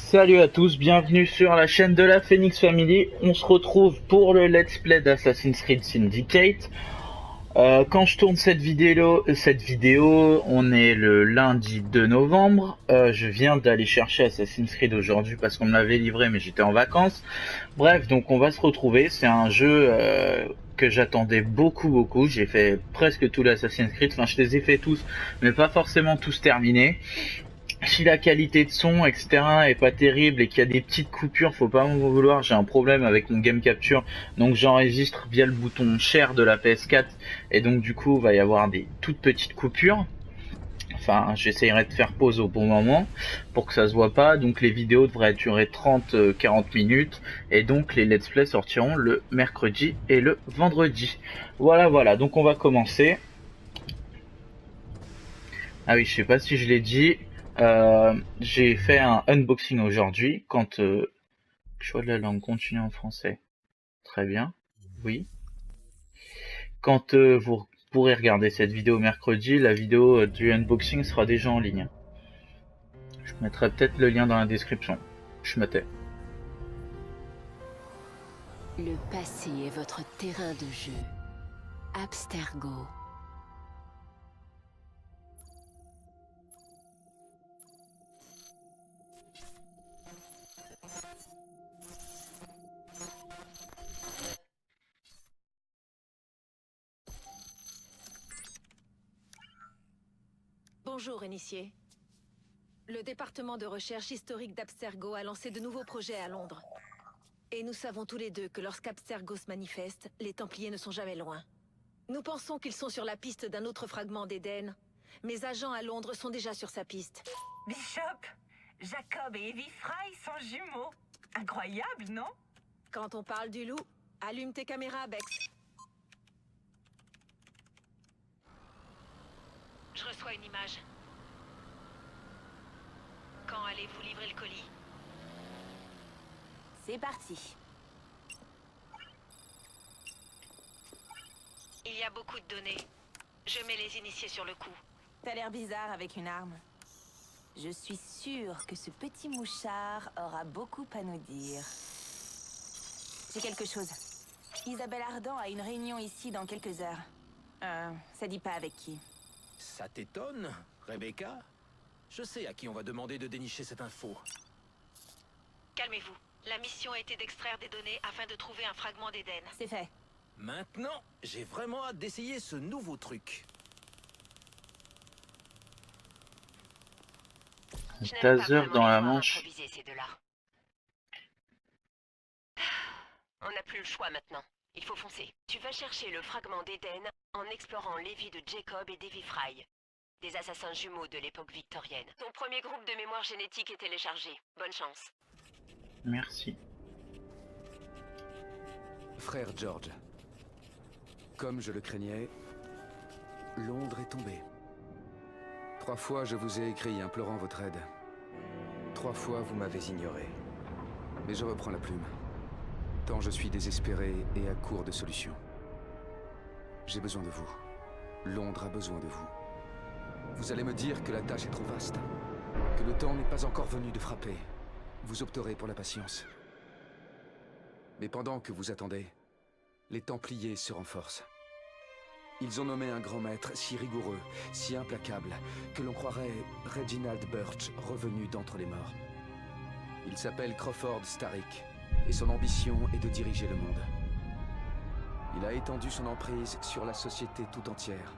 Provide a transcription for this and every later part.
Salut à tous, bienvenue sur la chaîne de la Phoenix Family. On se retrouve pour le let's play d'Assassin's Creed Syndicate. Quand je tourne cette vidéo, on est le lundi 2 novembre. Je viens d'aller chercher Assassin's Creed aujourd'hui parce qu'on me l'avait livré mais j'étais en vacances. Bref, donc on va se retrouver. C'est un jeu que j'attendais beaucoup. J'ai fait presque tout l'Assassin's Creed. Enfin, je les ai fait tous, mais pas forcément tous terminés. Si la qualité de son, etc. est pas terrible et qu'il y a des petites coupures, faut pas m'en vouloir, j'ai un problème avec mon game capture, donc j'enregistre via le bouton share de la PS4, et donc du coup, il va y avoir des toutes petites coupures. Enfin, j'essayerai de faire pause au bon moment pour que ça se voit pas, donc les vidéos devraient durer 30-40 minutes, et donc les let's play sortiront le mercredi et le vendredi. Voilà, donc on va commencer. Ah oui, je sais pas si je l'ai dit. J'ai fait un unboxing aujourd'hui. Quand choix de la langue, continue en français. Très bien. Oui. Quand vous pourrez regarder cette vidéo mercredi, la vidéo du unboxing sera déjà en ligne. Je mettrai peut-être le lien dans la description. Je me tais. Le passé est votre terrain de jeu. Abstergo. Bonjour, initié. Le département de recherche historique d'Abstergo a lancé de nouveaux projets à Londres. Et nous savons tous les deux que lorsqu'Abstergo se manifeste, les Templiers ne sont jamais loin. Nous pensons qu'ils sont sur la piste d'un autre fragment d'Éden. Mes agents à Londres sont déjà sur sa piste. Bishop, Jacob et Evie Fry sont jumeaux. Incroyable, non? Quand on parle du loup, allume tes caméras, Bex. Je reçois une image. Quand allez-vous livrer le colis? C'est parti. Il y a beaucoup de données. Je mets les initiés sur le coup. T'as l'air bizarre avec une arme. Je suis sûre que ce petit mouchard aura beaucoup à nous dire. J'ai quelque chose. Isabelle Ardan a une réunion ici dans quelques heures. Ça dit pas avec qui. Ça t'étonne, Rebecca? Je sais à qui on va demander de dénicher cette info. Calmez-vous. La mission a été d'extraire des données afin de trouver un fragment d'Éden. C'est fait. Maintenant, j'ai vraiment hâte d'essayer ce nouveau truc. Taser dans la manche. Ces deux-là. On n'a plus le choix maintenant. Il faut foncer. Tu vas chercher le fragment d'Éden en explorant les vies de Jacob et d'Evie Fry, des assassins jumeaux de l'époque victorienne. Ton premier groupe de mémoire génétique est téléchargé. Bonne chance. Merci. Frère George, comme je le craignais, Londres est tombé. 3 fois je vous ai écrit implorant votre aide. 3 fois vous m'avez ignoré. Mais je reprends la plume. Tant je suis désespéré et à court de solutions. J'ai besoin de vous. Londres a besoin de vous. Vous allez me dire que la tâche est trop vaste, que le temps n'est pas encore venu de frapper. Vous opterez pour la patience. Mais pendant que vous attendez, les Templiers se renforcent. Ils ont nommé un grand maître si rigoureux, si implacable, que l'on croirait Reginald Birch revenu d'entre les morts. Il s'appelle Crawford Starrick, et son ambition est de diriger le monde. Il a étendu son emprise sur la société tout entière.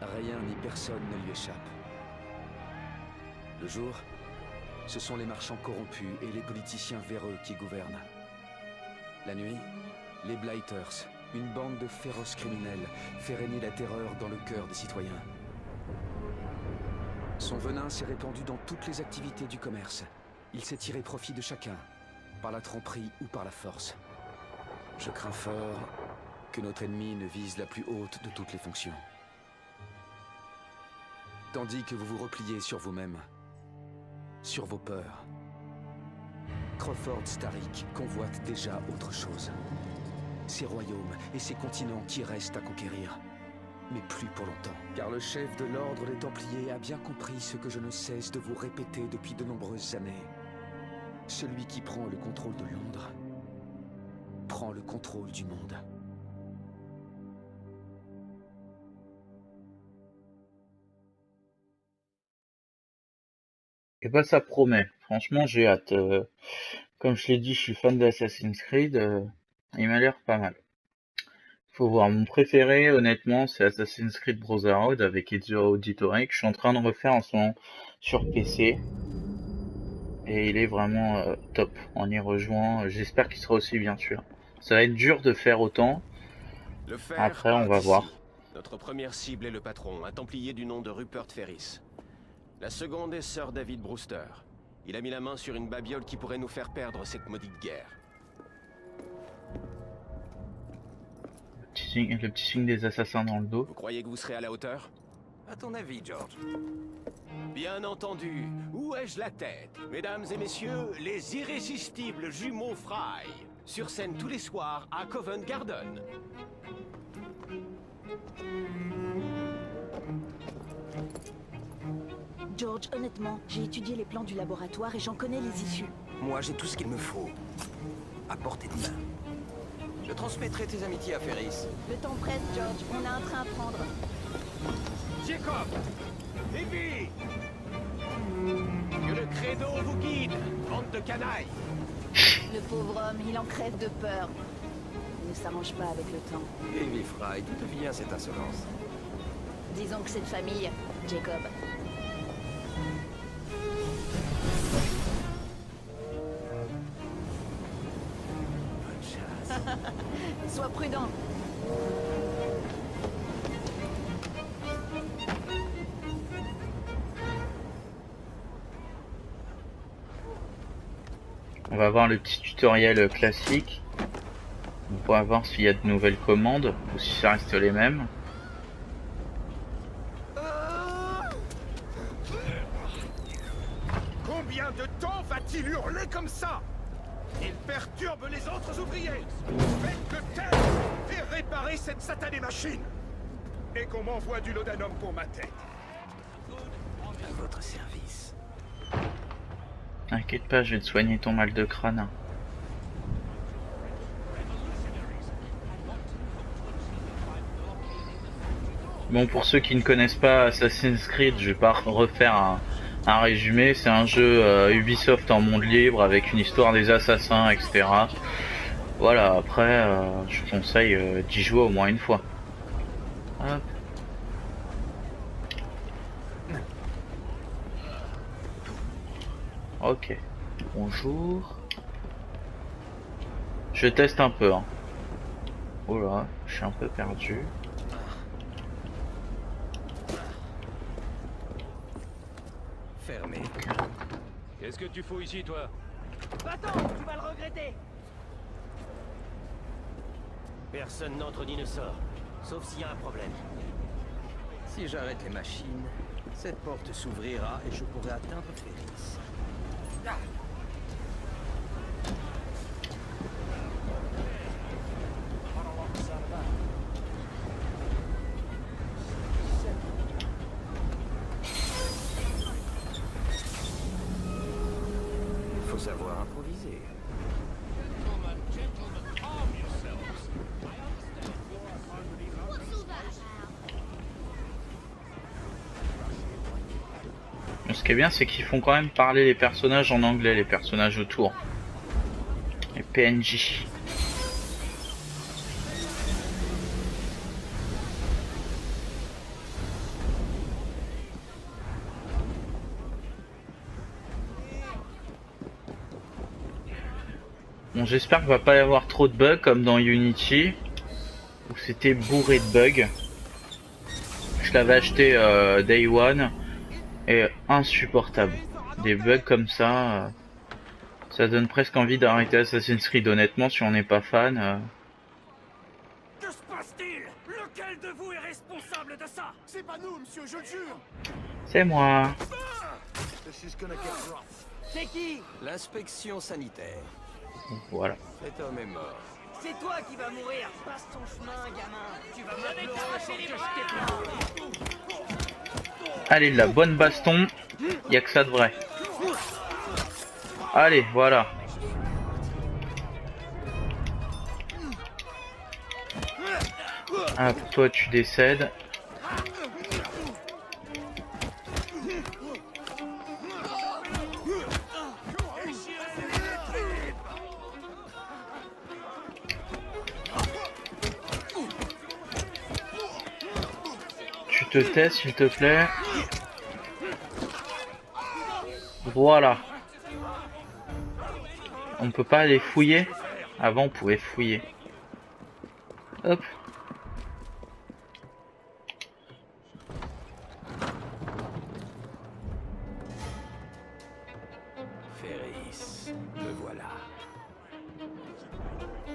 Rien ni personne ne lui échappe. Le jour, ce sont les marchands corrompus et les politiciens véreux qui gouvernent. La nuit, les Blighters, une bande de féroces criminels, fait régner la terreur dans le cœur des citoyens. Son venin s'est répandu dans toutes les activités du commerce. Il s'est tiré profit de chacun, par la tromperie ou par la force. Je crains fort que notre ennemi ne vise la plus haute de toutes les fonctions. Tandis que vous vous repliez sur vous-même, sur vos peurs, Crawford Starrick convoite déjà autre chose. Ces royaumes et ces continents qui restent à conquérir. Mais plus pour longtemps. Car le chef de l'ordre des Templiers a bien compris ce que je ne cesse de vous répéter depuis de nombreuses années. Celui qui prend le contrôle de Londres prend le contrôle du monde. Et bah ça promet. Franchement, j'ai hâte. Comme je l'ai dit, je suis fan d'Assassin's Creed. Il m'a l'air pas mal. Faut voir. Mon préféré, honnêtement, c'est Assassin's Creed Brotherhood avec Ezio Auditore que je suis en train de refaire en ce moment sur PC. Et il est vraiment top. On y rejoint. J'espère qu'il sera aussi bien sûr. Ça va être dur de faire autant. Le fer Après, on part va d'ici. voir. Notre première cible est le patron, un templier du nom de Rupert Ferris. La seconde est Sir David Brewster. Il a mis la main sur une babiole qui pourrait nous faire perdre cette maudite guerre. Le petit signe des assassins dans le dos. Vous croyez que vous serez à la hauteur? À ton avis, George? Bien entendu. Où ai-je la tête? Mesdames et messieurs, les irrésistibles jumeaux Fry. Sur scène tous les soirs à Covent Garden. George, honnêtement, j'ai étudié les plans du laboratoire et j'en connais les issues. Moi, j'ai tout ce qu'il me faut. À portée de main. Je transmettrai tes amitiés à Ferris. Le temps presse, George. On a un train à prendre. Jacob! Evie! Que le credo vous guide, bande de canailles! Le pauvre homme, il en crève de peur. Il ne s'arrange pas avec le temps. Evie Fry, d'où te vient cette insolence? Disons que c'est de famille, Jacob. Bonne chasse. Sois prudent. On va voir le petit tutoriel classique. On va voir s'il y a de nouvelles commandes ou si ça reste les mêmes. Combien de temps va-t-il hurler comme ça? Il perturbe les autres ouvriers. Faites le taire et réparez cette satanée machine. Et qu'on m'envoie du laudanum pour ma tête. À votre service. T'inquiète pas, je vais te soigner ton mal de crâne. Bon, pour ceux qui ne connaissent pas Assassin's Creed, je vais pas refaire un résumé. C'est un jeu Ubisoft en monde libre avec une histoire des assassins, etc. Voilà, après, je conseille d'y jouer au moins une fois. Hop. Ok, bonjour. Je teste un peu. Hein. Oh là, je suis un peu perdu. Fermé. Qu'est-ce que tu fous ici, toi? Va-t'en, tu vas le regretter. Personne n'entre ni ne sort. Sauf s'il y a un problème. Si j'arrête les machines, cette porte s'ouvrira et je pourrai atteindre Ferris. Il faut savoir improviser. Ce qui est bien, c'est qu'ils font quand même parler les personnages en anglais, les personnages autour. Les PNJ. Bon, j'espère qu'il va pas y avoir trop de bugs comme dans Unity, où c'était bourré de bugs. Je l'avais acheté Day One. Et insupportable. Des bugs comme ça, ça donne presque envie d'arrêter Assassin's Creed. Honnêtement, si on n'est pas fan. Que se passe-t-il? Lequel de vous est responsable de ça? C'est pas nous, monsieur, je le jure. C'est moi. C'est qui? L'inspection sanitaire. Voilà. Cet homme est mort. C'est toi qui vas mourir. Passe ton chemin, gamin. Tu vas me pleurer. Allez, la bonne baston. Y a que ça de vrai. Allez, voilà. Ah, toi tu décèdes. Tu te tais s'il te plaît. Voilà. On peut pas aller fouiller. Avant on pouvait fouiller. Hop. Ferris, le voilà.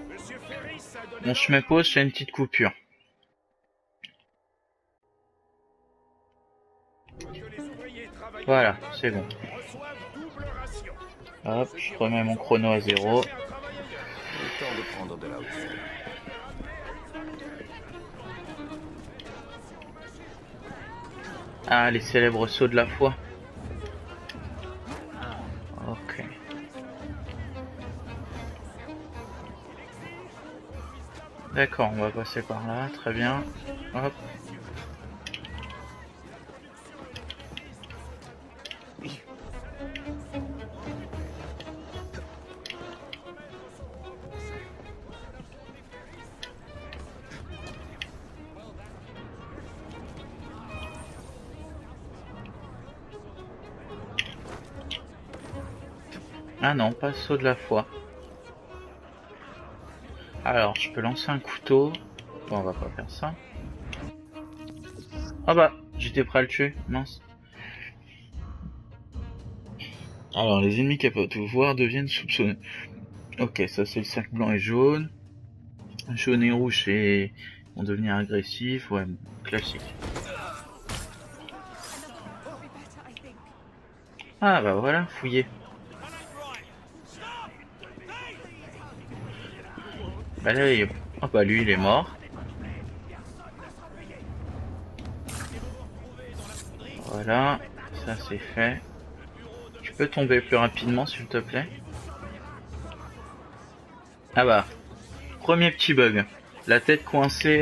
Monsieur Ferris a donné Bon, je me pose, j'ai une petite coupure. que les ouvriers travaillant Voilà, c'est bon. reçoivent double ration. Hop, je remets mon chrono à 0. Cherchez un travail ailleurs. Le temps de prendre de la hauteur. Ah, les célèbres sauts de la foi. Ok. D'accord, on va passer par là, très bien. Hop. Ah non, pas saut de la foi. Alors, je peux lancer un couteau. Bon, on va pas faire ça. Ah bah, j'étais prêt à le tuer, mince. Alors, les ennemis capables de voir deviennent soupçonnés. Ok, ça c'est le cercle blanc et jaune. Jaune et rouge et vont devenir agressifs, ouais, classique. Ah bah voilà, fouillé. Bah là, oh bah lui il est mort. Voilà, ça c'est fait. Tu peux tomber plus rapidement s'il te plaît. Ah bah, premier petit bug. La tête coincée.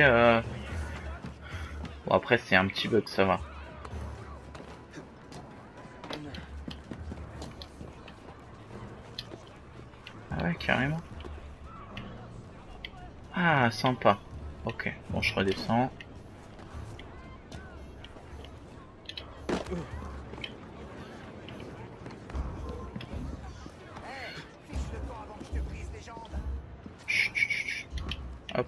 Bon après c'est un petit bug, ça va. Ah ouais, carrément. Ah, sympa. Ok, bon, je redescends. Chut, chut, chut. Hop.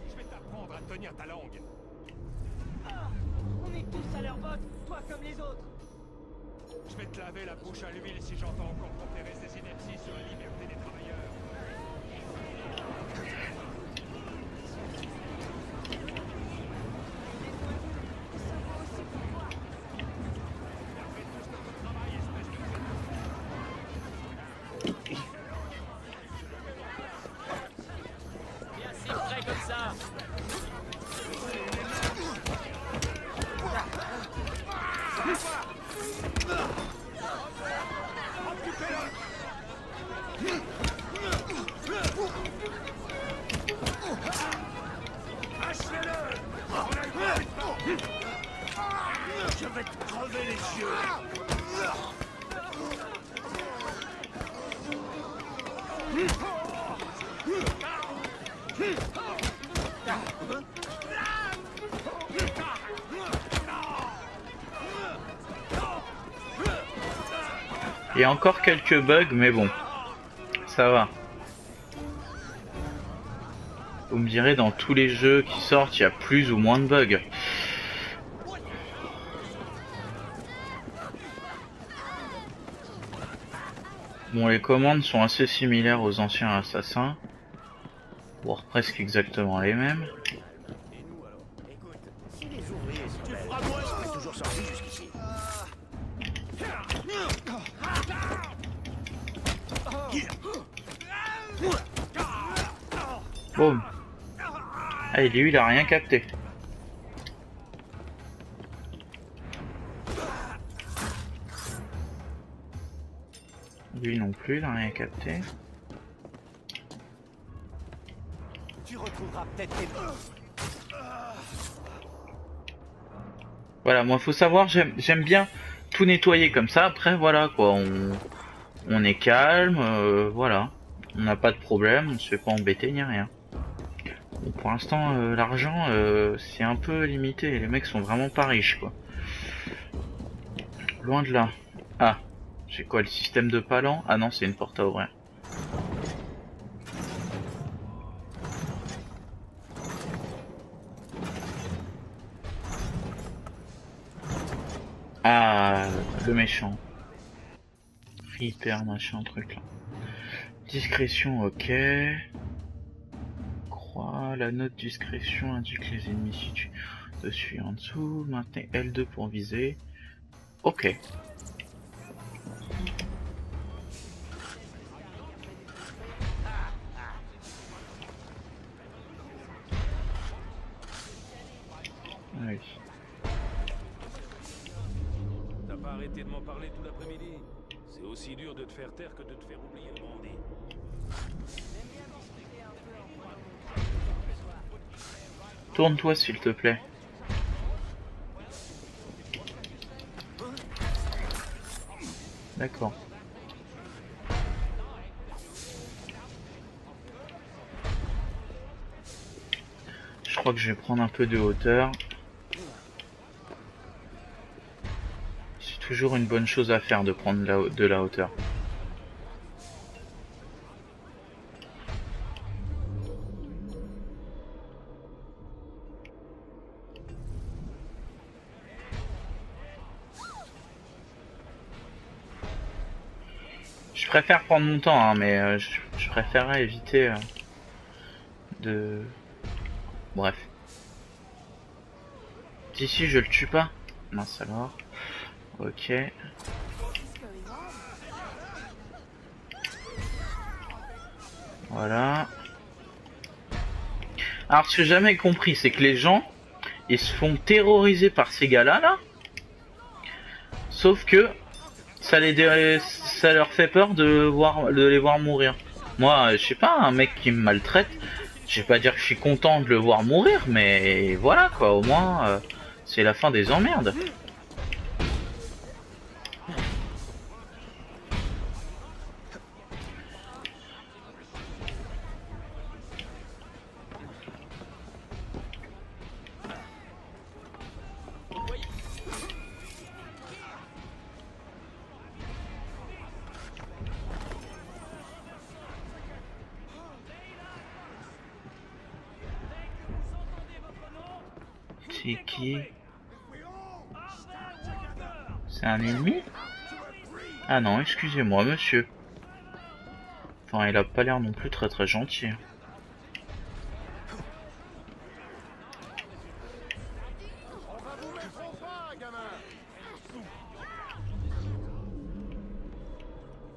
Je vais t'apprendre à tenir ta langue. On est tous à leur botte, toi comme les autres. Je vais te laver la bouche à l'huile si j'entends encore proférer ces inepties sur la liberté des travailleurs. Bien si près comme ça. Je vais te crever les yeux. Il y a encore quelques bugs, mais bon, ça va. Vous me direz, dans tous les jeux qui sortent, il y a plus ou moins de bugs. Bon, les commandes sont assez similaires aux anciens assassins, voire presque exactement les mêmes. Et nous alors? Écoute, si les ouvriers sont bêtes, ils seraient toujours sortis jusqu'ici. Boum. Ah, lui, il a rien capté. Lui non plus, il a rien capté. Tu retrouveras peut-être tes... Voilà, moi faut savoir, j'aime bien tout nettoyer comme ça. Après voilà quoi, on est calme, voilà. On n'a pas de problème, on se fait pas embêter ni rien. Bon, pour l'instant, l'argent, c'est un peu limité. Les mecs sont vraiment pas riches, quoi. Loin de là. Ah, j'ai quoi, le système de palan? Ah non, c'est une porte à ouvrir. Ah, le méchant. Reaper, machin, truc là. Discrétion, ok. La note discrétion indique les ennemis situés dessus et en dessous. Maintenez L2 pour viser. Ok. Oui. T'as pas arrêté de m'en parler tout l'après-midi. C'est aussi dur de te faire taire que de te faire oublier le bandit. Tourne-toi s'il te plaît. D'accord. Je crois que je vais prendre un peu de hauteur. C'est toujours une bonne chose à faire de prendre de la hauteur. Je préfère prendre mon temps, hein, mais je préférerais éviter de... Bref. D'ici, je le tue pas. Mince alors. Ok. Voilà. Alors, ce que j'ai jamais compris, c'est que les gens, ils se font terroriser par ces gars-là, là. Sauf que ça leur fait peur de les voir mourir. Moi, je sais pas, un mec qui me maltraite, je vais pas dire que je suis content de le voir mourir, mais voilà quoi, au moins c'est la fin des emmerdes. C'est qui? C'est un ennemi? Ah non, excusez-moi monsieur. Enfin, il a pas l'air non plus très gentil.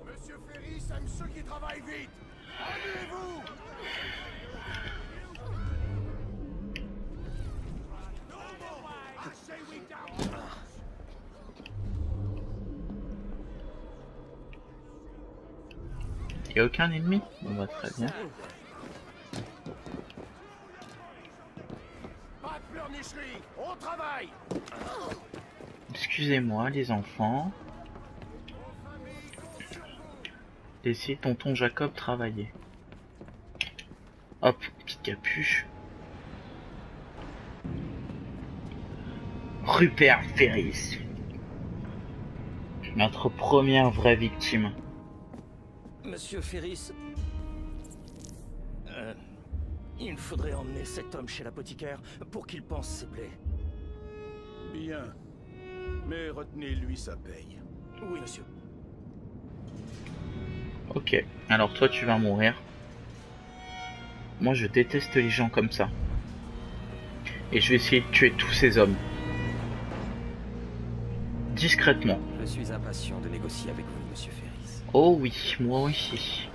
Monsieur Ferris aime ceux qui travaillent vite. Annulez-vous. Y'a aucun ennemi? On va très bien. Pas de pleurnicherie, on travaille. Excusez-moi les enfants. Laissez tonton Jacob travailler. Hop, petite capuche. Rupert Ferris. Notre première vraie victime. Monsieur Ferris... il faudrait emmener cet homme chez l'apothicaire pour qu'il pense ses plaies. Bien. Mais retenez-lui sa paye. Oui, monsieur. Ok, alors toi tu vas mourir. Moi je déteste les gens comme ça. Et je vais essayer de tuer tous ces hommes. Discrètement. Je suis impatient de négocier avec vous, monsieur Ferris. Oh oui, moi aussi.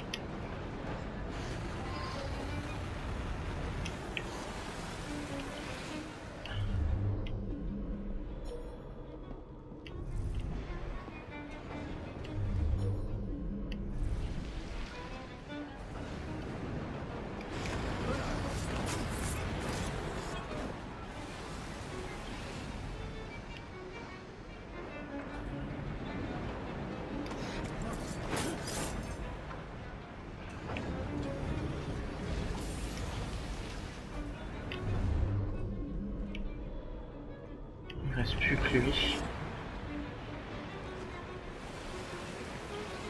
reste plus que lui.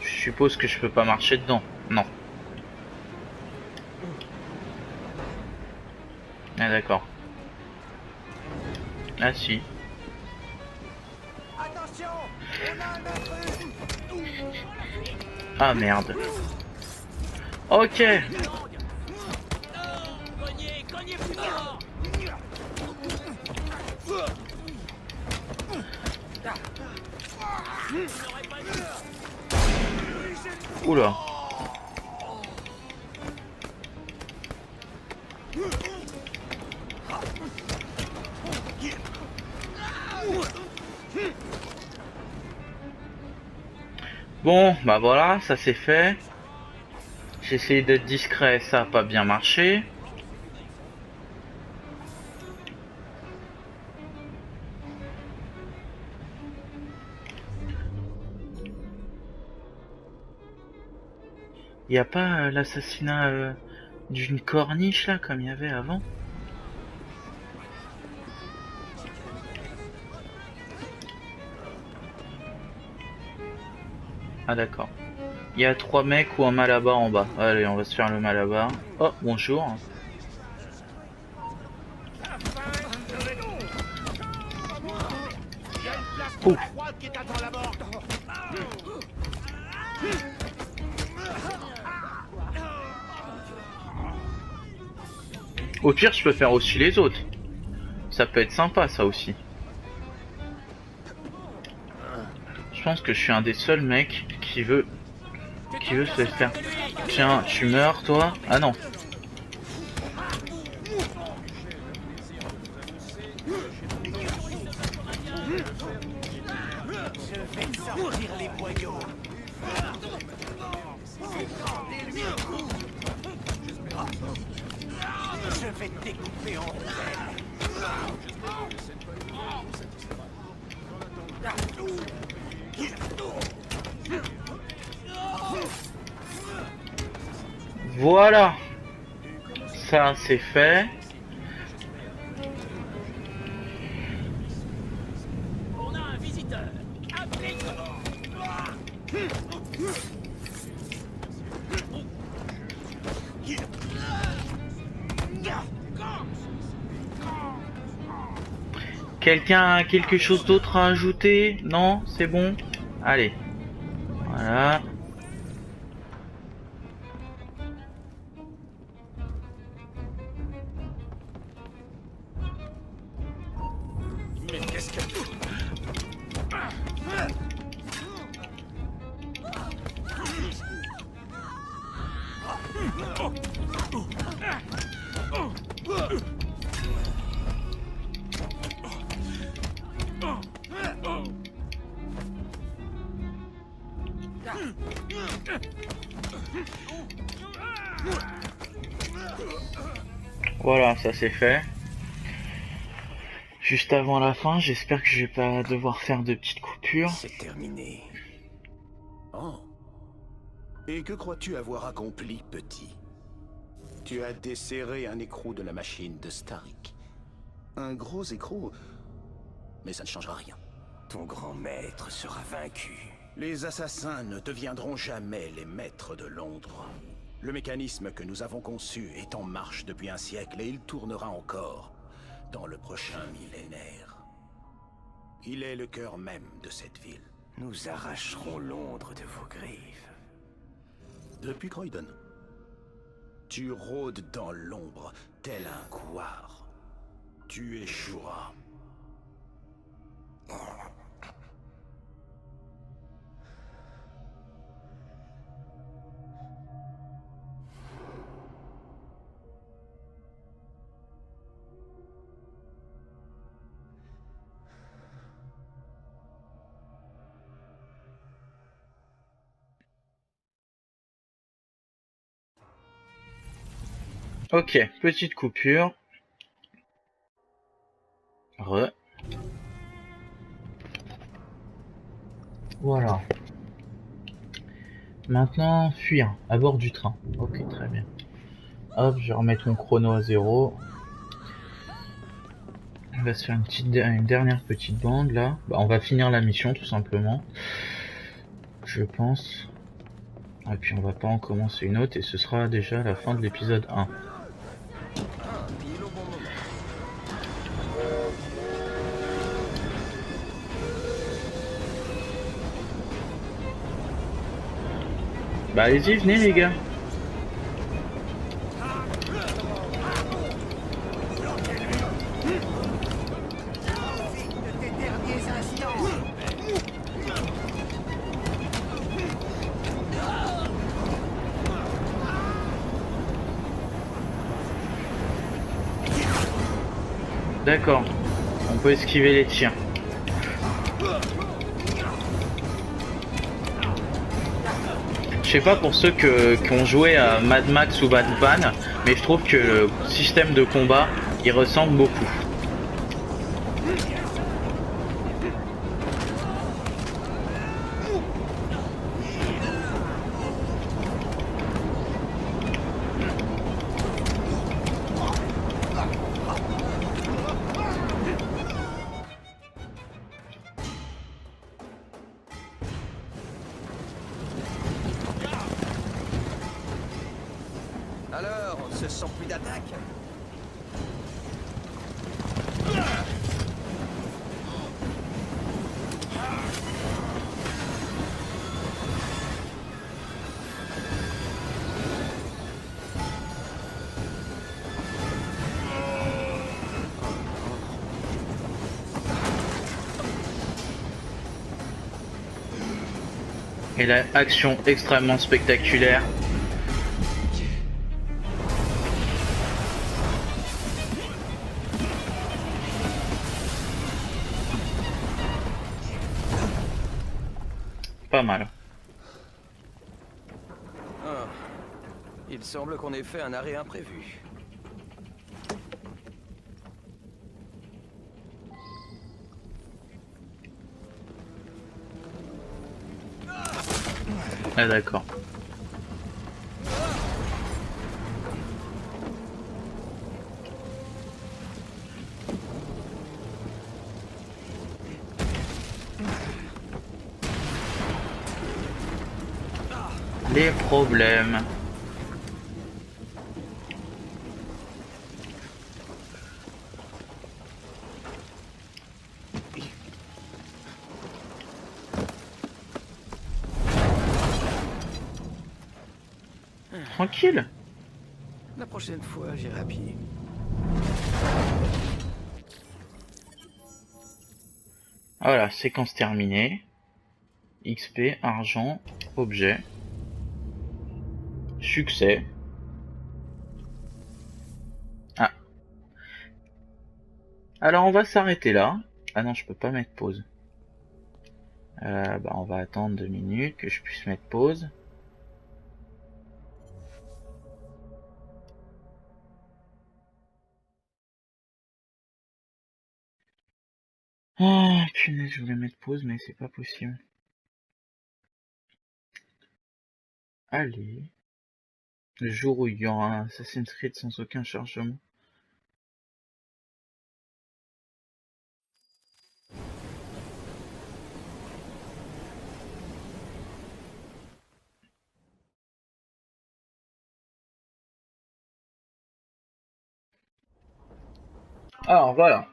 Je suppose que je peux pas marcher dedans. Non. Ah d'accord. Ah si. Ah merde. Ok. Oula. Bon, bah voilà, ça c'est fait. J'ai essayé d'être discret, ça a pas bien marché. Y a pas l'assassinat d'une corniche là comme il y avait avant? Ah d'accord. Il y a 3 mecs ou un malabar en bas. Allez, on va se faire le malabar. Oh, bonjour. Ouf. Au pire, je peux faire aussi les autres. Ça peut être sympa, ça aussi. Je pense que je suis un des seuls mecs qui veut se les faire. Tiens, tu meurs, toi? Ah non. Je vais sortir les boyaux. Je vais te découper en Voilà. Ça, c'est fait. On a un visiteur. Appelez. Quelqu'un a quelque chose d'autre à ajouter? Non, c'est bon? Allez. Voilà. Mais qu'est-ce que... Voilà, ça c'est fait. Juste avant la fin, j'espère que je vais pas devoir faire de petites coupures. C'est terminé. Oh. Et que crois-tu avoir accompli, petit? Tu as desserré un écrou de la machine de Starrick. Un gros écrou, mais ça ne changera rien. Ton grand maître sera vaincu. Les assassins ne deviendront jamais les maîtres de Londres. Le mécanisme que nous avons conçu est en marche depuis un siècle et il tournera encore dans le prochain millénaire. Il est le cœur même de cette ville. Nous arracherons Londres de vos griffes. Depuis Croydon, tu rôdes dans l'ombre tel un couard. Tu échoueras. Ok, petite coupure. Voilà. Maintenant, fuir à bord du train. Ok, très bien. Hop, je vais remettre mon chrono à 0. On va se faire une dernière petite bande là. Bah, on va finir la mission tout simplement. Je pense. Et puis on va pas en commencer une autre et ce sera déjà la fin de l'épisode 1. Bah allez-y, venez les gars. D'accord, on peut esquiver les tirs. Je sais pas pour ceux qui ont joué à Mad Max ou Batman, mais je trouve que le système de combat il ressemble beaucoup. Alors, on se sent plus d'attaque? Et la action extrêmement spectaculaire. Pas mal. Ah. Il semble qu'on ait fait un arrêt imprévu. Ah d'accord. Les problèmes. Tranquille. La prochaine fois, j'irai à pied. Voilà, séquence terminée. XP, argent, objet. Succès. Ah. Alors on va s'arrêter là. Ah non, je peux pas mettre pause. Bah on va attendre 2 minutes que je puisse mettre pause. Ah punaise, je voulais mettre pause mais c'est pas possible. Allez. Le jour où il y aura un Assassin's Creed sans aucun chargement. Alors voilà.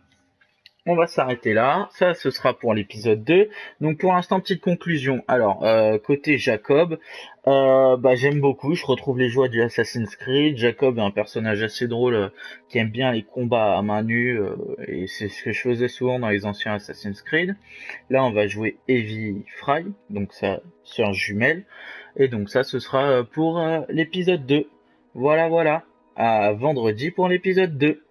On va s'arrêter là, ça ce sera pour l'épisode 2. Donc pour l'instant, petite conclusion. Alors côté Jacob, j'aime beaucoup, je retrouve les joies du Assassin's Creed. Jacob est un personnage assez drôle qui aime bien les combats à main nue et c'est ce que je faisais souvent dans les anciens Assassin's Creed. Là on va jouer Evie Fry, donc sa sœur jumelle, et donc ça ce sera pour l'épisode 2. Voilà, à vendredi pour l'épisode 2.